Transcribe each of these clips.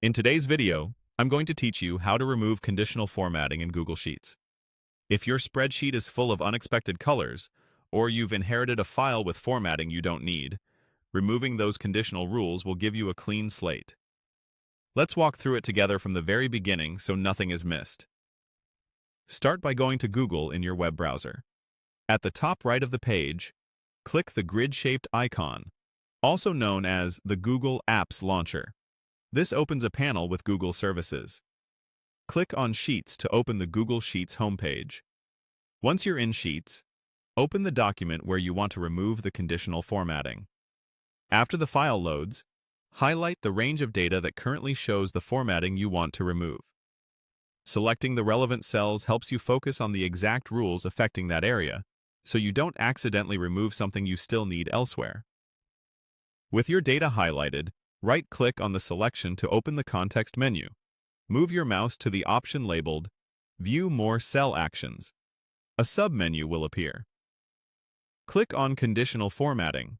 In today's video, I'm going to teach you how to remove conditional formatting in Google Sheets. If your spreadsheet is full of unexpected colors, or you've inherited a file with formatting you don't need, removing those conditional rules will give you a clean slate. Let's walk through it together from the very beginning so nothing is missed. Start by going to Google in your web browser. At the top right of the page, click the grid-shaped icon, also known as the Google Apps Launcher. This opens a panel with Google services. Click on Sheets to open the Google Sheets homepage. Once you're in Sheets, open the document where you want to remove the conditional formatting. After the file loads, highlight the range of data that currently shows the formatting you want to remove. Selecting the relevant cells helps you focus on the exact rules affecting that area, so you don't accidentally remove something you still need elsewhere. With your data highlighted, right-click on the selection to open the context menu. Move your mouse to the option labeled View More Cell Actions. A sub-menu will appear. Click on Conditional Formatting.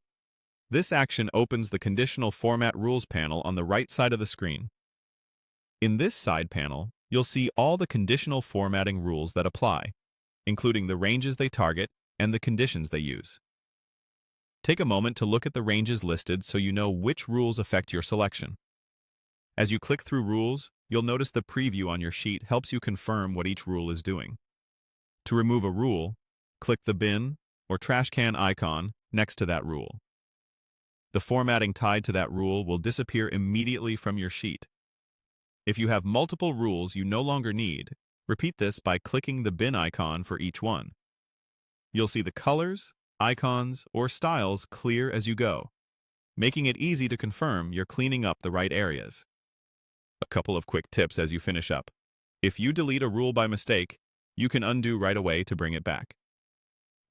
This action opens the Conditional Format Rules panel on the right side of the screen. In this side panel, you'll see all the conditional formatting rules that apply, including the ranges they target and the conditions they use. Take a moment to look at the ranges listed so you know which rules affect your selection. As you click through rules, you'll notice the preview on your sheet helps you confirm what each rule is doing. To remove a rule, click the bin or trash can icon next to that rule. The formatting tied to that rule will disappear immediately from your sheet. If you have multiple rules you no longer need, repeat this by clicking the bin icon for each one. You'll see the colors, icons, or styles clear as you go, making it easy to confirm you're cleaning up the right areas. A couple of quick tips as you finish up. If you delete a rule by mistake, you can undo right away to bring it back.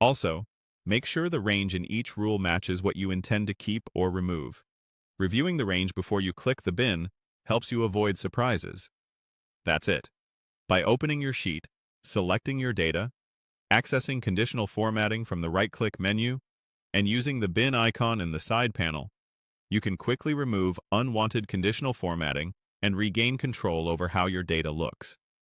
Also, make sure the range in each rule matches what you intend to keep or remove. Reviewing the range before you click the bin helps you avoid surprises. That's it. By opening your sheet, selecting your data, accessing conditional formatting from the right-click menu, and using the bin icon in the side panel, you can quickly remove unwanted conditional formatting and regain control over how your data looks.